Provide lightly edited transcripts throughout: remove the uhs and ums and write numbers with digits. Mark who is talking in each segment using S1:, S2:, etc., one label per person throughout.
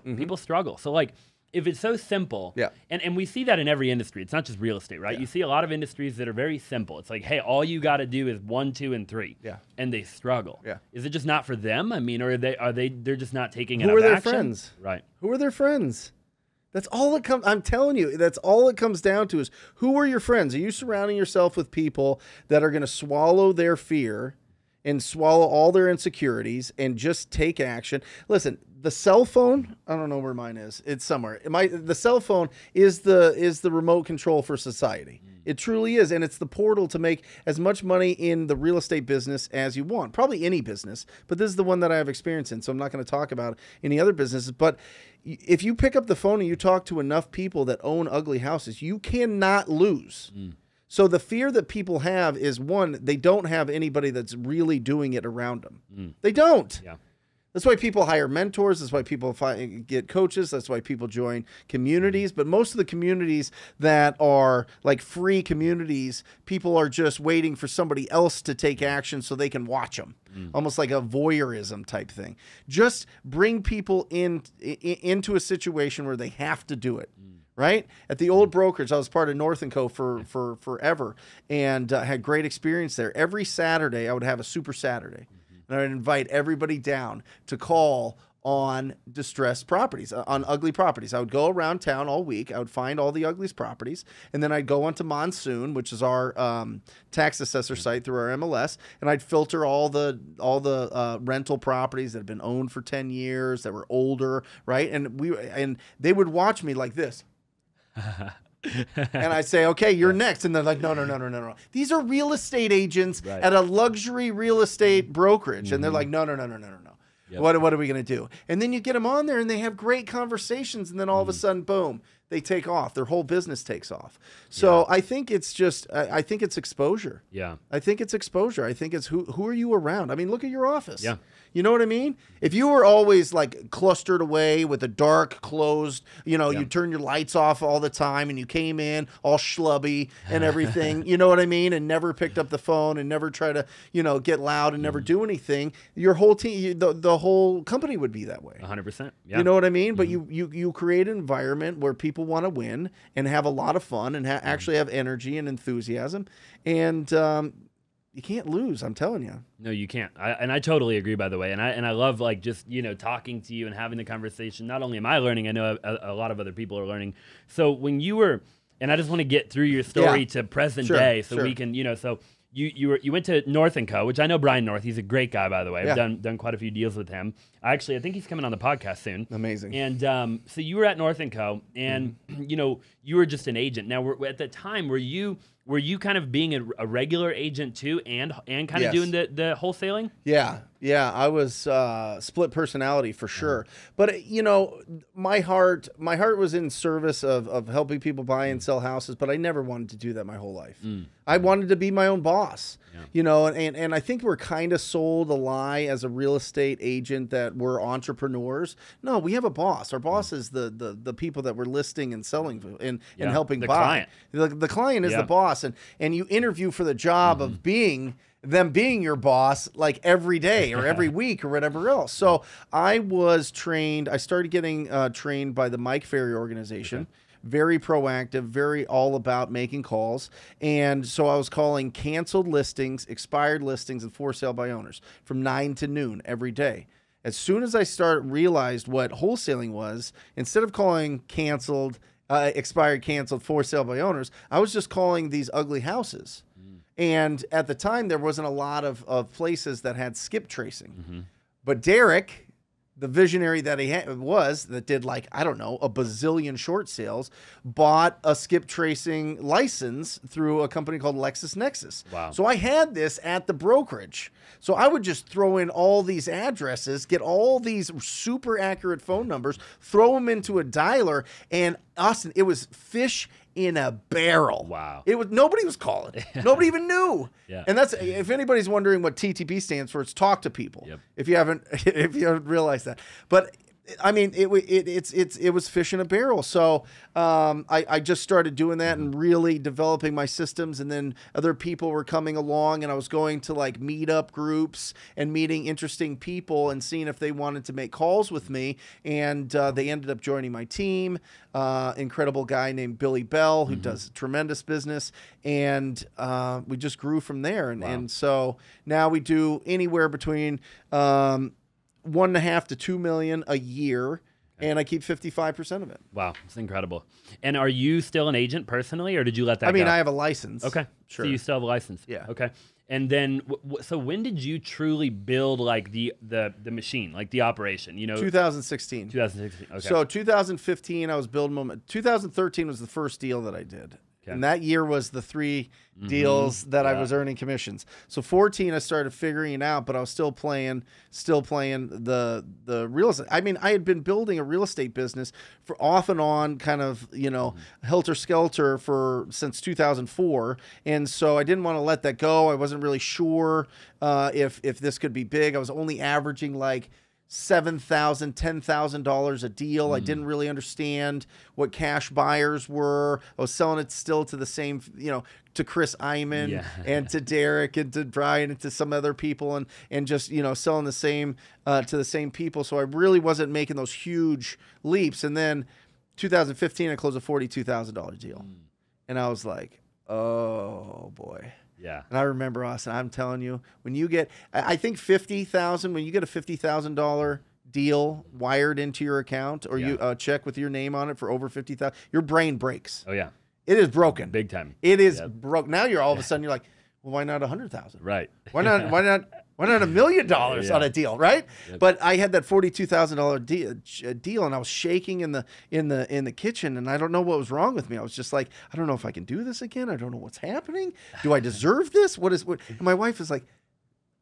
S1: People struggle. So like, if it's so simple, and we see that in every industry, it's not just real estate, right? You see a lot of industries that are very simple. It's like, hey, all you got to do is 1, 2, and 3, and they struggle. Is it just not for them? I mean, or they're just not taking enough action?
S2: Who are their friends?
S1: Right.
S2: Who are their friends? That's all it comes. I'm telling you, that's all it comes down to is who are your friends? Are you surrounding yourself with people that are going to swallow their fear and swallow all their insecurities and just take action? Listen, the cell phone, I don't know where mine is. It's somewhere. The cell phone is the remote control for society. It truly is, and it's the portal to make as much money in the real estate business as you want. Probably any business, but this is the one that I have experience in, so I'm not going to talk about any other businesses. But if you pick up the phone and you talk to enough people that own ugly houses, you cannot lose. So the fear that people have is, one, they don't have anybody that's really doing it around them. They don't.
S1: Yeah.
S2: That's why people hire mentors. That's why people get coaches. That's why people join communities. But most of the communities that are like free communities, people are just waiting for somebody else to take action so they can watch them. Almost like a voyeurism type thing. Just bring people into a situation where they have to do it. Right? At the old brokerage, I was part of North & Co. for forever, and had great experience there. Every Saturday, I would have a Super Saturday. And I would invite everybody down to call on distressed properties, on ugly properties. I would go around town all week. I would find all the ugliest properties. And then I'd go onto Monsoon, which is our tax assessor site through our MLS. And I'd filter all the rental properties that have been owned for 10 years, that were older, right? And they would watch me like this. And I say, okay, you're next. And they're like, no. These are real estate agents at a luxury real estate brokerage. And they're like, no. Yep. What are we going to do? And then you get them on there and they have great conversations. And then all of a sudden, boom, they take off. Their whole business takes off. So I think it's just, I think it's exposure.
S1: Yeah.
S2: I think it's exposure. I think it's who are you around? I mean, look at your office.
S1: Yeah.
S2: You know what I mean? If you were always like clustered away with a dark, closed, you turn your lights off all the time and you came in all schlubby and everything, you know what I mean? And never picked up the phone and never try to, get loud and never do anything. Your whole team, the whole company would be that way.
S1: 100%. Yeah.
S2: You know what I mean? But you create an environment where people want to win and have a lot of fun and actually have energy and enthusiasm. And, you can't lose, I'm telling you.
S1: No, you can't. I totally agree, by the way. And I love like just, talking to you and having the conversation. Not only am I learning, I know a lot of other people are learning. So when you were, and I just want to get through your story to present day so we can, so you went to North & Co., which I know Brian North. He's a great guy, by the way. I've done quite a few deals with him. I think he's coming on the podcast soon.
S2: Amazing.
S1: And so you were at North & Co., and, you were just an agent. Now, at the time, were you kind of being a regular agent too and kind of doing the wholesaling?
S2: Yeah, I was split personality for sure. But my heart was in service of helping people buy and sell houses, but I never wanted to do that my whole life. I wanted to be my own boss. And I think we're kind of sold a lie as a real estate agent that we're entrepreneurs. No, we have a boss. Our boss is the people that we're listing and selling and helping buy.
S1: Client.
S2: The client is the boss, and you interview for the job of being your boss like every day or every week or whatever else. So I started getting trained by the Mike Ferry organization. Very proactive, very all about making calls. And so I was calling canceled listings, expired listings, and for sale by owners from 9 to noon every day. As soon as I realized what wholesaling was, instead of calling canceled, expired, canceled, for sale by owners, I was just calling these ugly houses. And at the time, there wasn't a lot of places that had skip tracing. But Derek, the visionary that he that did like, I don't know, a bazillion short sales, bought a skip tracing license through a company called LexisNexis.
S1: Wow.
S2: So I had this at the brokerage. So I would just throw in all these addresses, get all these super accurate phone numbers, throw them into a dialer, and Austin, it was fish in a barrel.
S1: Wow.
S2: Nobody was calling. Nobody even knew. And that's, if anybody's wondering what TTP stands for, it's talk to people. If you haven't realized that. But I mean, it was fish in a barrel. So I just started doing that and really developing my systems. And then other people were coming along, and I was going to like meetup groups and meeting interesting people and seeing if they wanted to make calls with me. And they ended up joining my team. Incredible guy named Billy Bell, who does tremendous business. And we just grew from there. And so now we do anywhere between 1.5 to 2 million a year, and I keep 55% of it.
S1: Wow, it's incredible. And are you still an agent personally, or did you let that go?
S2: I mean, I have a license.
S1: Okay,
S2: sure.
S1: So you still have a license.
S2: Yeah.
S1: Okay. And then, so when did you truly build like the machine, like the operation?
S2: 2016.
S1: 2016. Okay.
S2: So 2015, I was building momentum. 2013 was the first deal that I did. Okay. And that year was the 3 deals that I was earning commissions. So 14, I started figuring it out, but I was still playing the real estate. I mean, I had been building a real estate business for off and on, kind of, helter skelter since 2004. And so I didn't want to let that go. I wasn't really sure if this could be big. I was only averaging like $7,000, $10,000 a deal. I didn't really understand what cash buyers were. I was selling it still to the same, to Chris Iman and to Derek and to Brian and to some other people, and just, selling the same to the same people. So I really wasn't making those huge leaps. And then 2015, I closed a $42,000 deal. And I was like, oh boy.
S1: Yeah.
S2: And I remember, Austin, I'm telling you, when you get, I think 50,000, when you get a $50,000 deal wired into your account, or you check with your name on it for over 50,000, your brain breaks.
S1: Oh yeah.
S2: It is broken.
S1: Big time.
S2: It is broke. Now you're all of a sudden, you're like, well, why not 100,000?
S1: Right.
S2: Why not $1 million on a deal, right?
S1: Yep.
S2: But I had that $42,000 deal, and I was shaking in the kitchen, and I don't know what was wrong with me. I was just like, I don't know if I can do this again. I don't know what's happening. Do I deserve this? What? And my wife is like,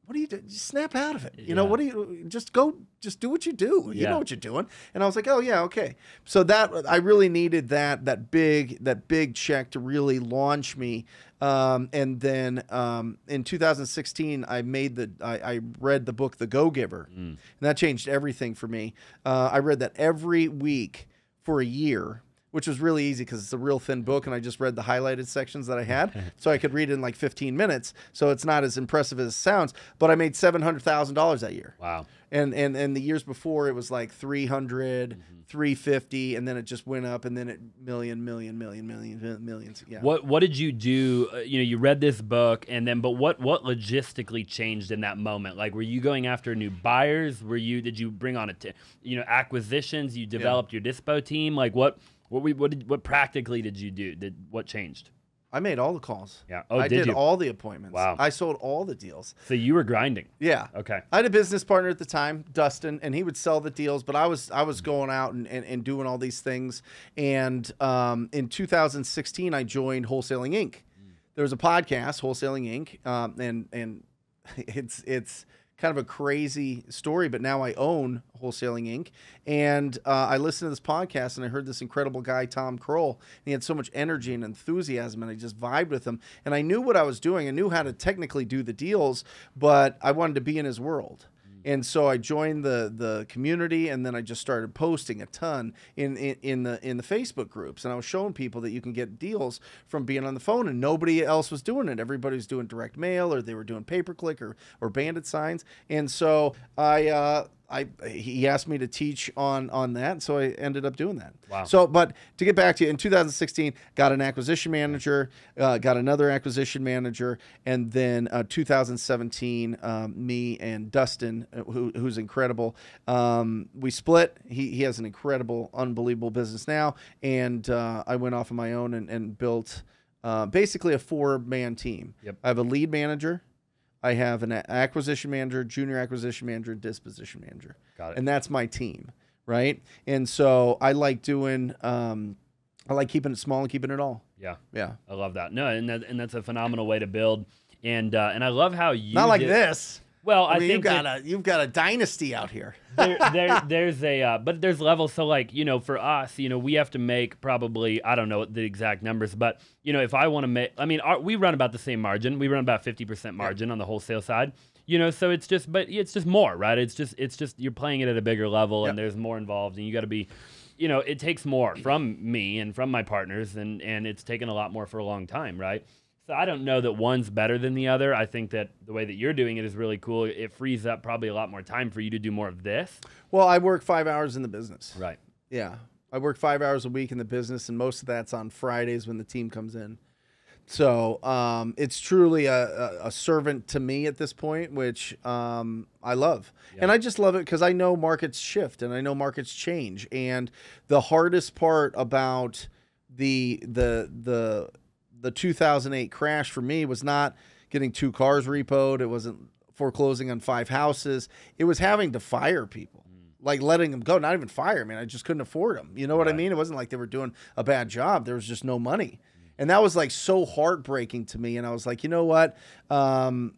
S2: what do you do? Just snap out of it. What do you, just do what you do. You know what you're doing. And I was like, oh yeah, okay. So that, I really needed that big check to really launch me. And then in 2016, I read the book, The Go-Giver, and that changed everything for me. I read that every week for a year, which was really easy because it's a real thin book, and I just read the highlighted sections that I had, so I could read it in like 15 minutes. So it's not as impressive as it sounds, but I made $700,000 that year.
S1: Wow.
S2: And the years before, it was like 300, 350, and then it just went up, and then it millions. Yeah.
S1: What did you do? You read this book, and then, but what logistically changed in that moment? Like, were you going after new buyers? Did you bring on acquisitions? You developed your dispo team? Like, what practically did you do? What changed?
S2: I made all the calls.
S1: Yeah. Oh,
S2: I did
S1: you?
S2: all the appointments.
S1: Wow.
S2: I sold all the deals.
S1: So you were grinding.
S2: Yeah.
S1: Okay.
S2: I had a business partner at the time, Dustin, and he would sell the deals, but I was going out and doing all these things. And in 2016, I joined Wholesaling Inc. There was a podcast, Wholesaling Inc. And it's kind of a crazy story, but now I own Wholesaling Inc. And I listened to this podcast, and I heard this incredible guy, Tom Kroll. And he had so much energy and enthusiasm, and I just vibed with him. And I knew what I was doing. I knew how to technically do the deals, but I wanted to be in his world. And so I joined the community, and then I just started posting a ton in the Facebook groups, and I was showing people that you can get deals from being on the phone, and nobody else was doing it. Everybody was doing direct mail, or they were doing pay-per-click or bandit signs. And so he asked me to teach on that, so I ended up doing that.
S1: Wow.
S2: So, but to get back to you, in 2016, got an acquisition manager, got another acquisition manager, and then 2017, me and Dustin, who's incredible, we split. He has an incredible, unbelievable business now, and I went off on my own and built basically a 4-man team.
S1: Yep.
S2: I have a lead manager. I have an acquisition manager, junior acquisition manager, disposition manager.
S1: Got it.
S2: And that's my team, right? And so I like doing, I like keeping it small and keeping it all.
S1: Yeah.
S2: Yeah.
S1: I love that. No, and that's a phenomenal way to build. And I love how you
S2: Not like this.
S1: Well,
S2: I mean,
S1: think
S2: you've got a dynasty out here.
S1: There's levels. So like, for us, we have to make probably, I don't know the exact numbers, but if I want to make, we run about the same margin. We run about 50% margin on the wholesale side. You know, so it's just, but it's just more, right? It's just you're playing it at a bigger level,
S2: Yep.
S1: and there's more involved, and you got to be, you know, it takes more from me and from my partners, and it's taken a lot more for a long time, right? So I don't know that one's better than the other. I think that the way that you're doing it is really cool. It frees up probably a lot more time for you to do more of this.
S2: Well, I work 5 hours in the business.
S1: Right.
S2: Yeah. I work 5 hours a week in the business, and most of that's on Fridays when the team comes in. So it's truly a servant to me at this point, which I love.
S1: Yeah.
S2: And I just love it because I know markets shift and I know markets change. And the hardest part about the 2008 crash for me was not getting 2 cars repoed. It wasn't foreclosing on 5 houses. It was having to fire people. Like letting them go, not even fire, man. I just couldn't afford them. You know what I mean? It wasn't like they were doing a bad job. There was just no money. And that was like so heartbreaking to me. And I was like, you know what? The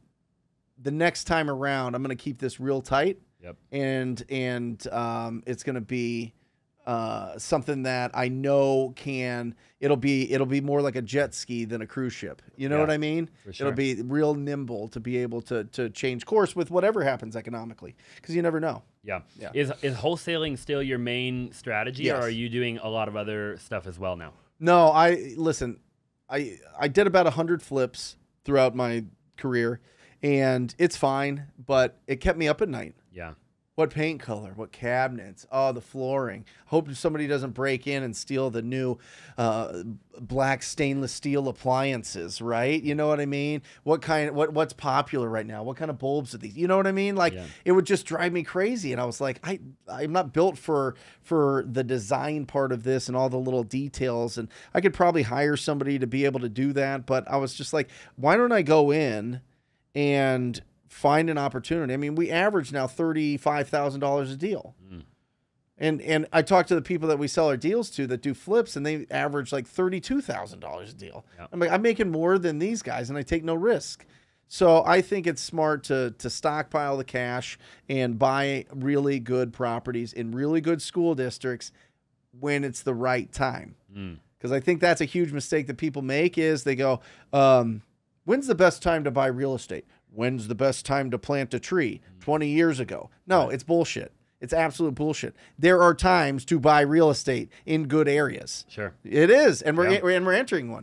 S2: next time around, I'm going to keep this real tight.
S1: Yep.
S2: And it's going to be something that I know it'll be more like a jet ski than a cruise ship. You know what I mean?
S1: For sure.
S2: It'll be real nimble to be able to change course with whatever happens economically, because you never know.
S1: Yeah.
S2: Yeah.
S1: Is wholesaling still your main strategy,
S2: Yes.
S1: or are you doing a lot of other stuff as well now?
S2: No, I did about 100 flips throughout my career, and it's fine, but it kept me up at night.
S1: Yeah.
S2: What paint color? What cabinets? Oh, the flooring. Hope somebody doesn't break in and steal the new black stainless steel appliances, right? You know what I mean? What's popular right now? What kind of bulbs are these? You know what I mean? Like, it would just drive me crazy. And I was like, I'm not built for the design part of this and all the little details. And I could probably hire somebody to be able to do that. But I was just like, why don't I go in and find an opportunity? I mean, we average now $35,000 a deal. And I talk to the people that we sell our deals to that do flips, and they average like $32,000 a deal.
S1: Yep.
S2: I'm like, I'm making more than these guys, and I take no risk. So I think it's smart to stockpile the cash and buy really good properties in really good school districts when it's the right time. Because I think that's a huge mistake that people make is they go, when's the best time to buy real estate? When's the best time to plant a tree? 20 years ago. No, it's bullshit. It's absolute bullshit. There are times to buy real estate in good areas.
S1: Sure.
S2: It is, and we're entering one.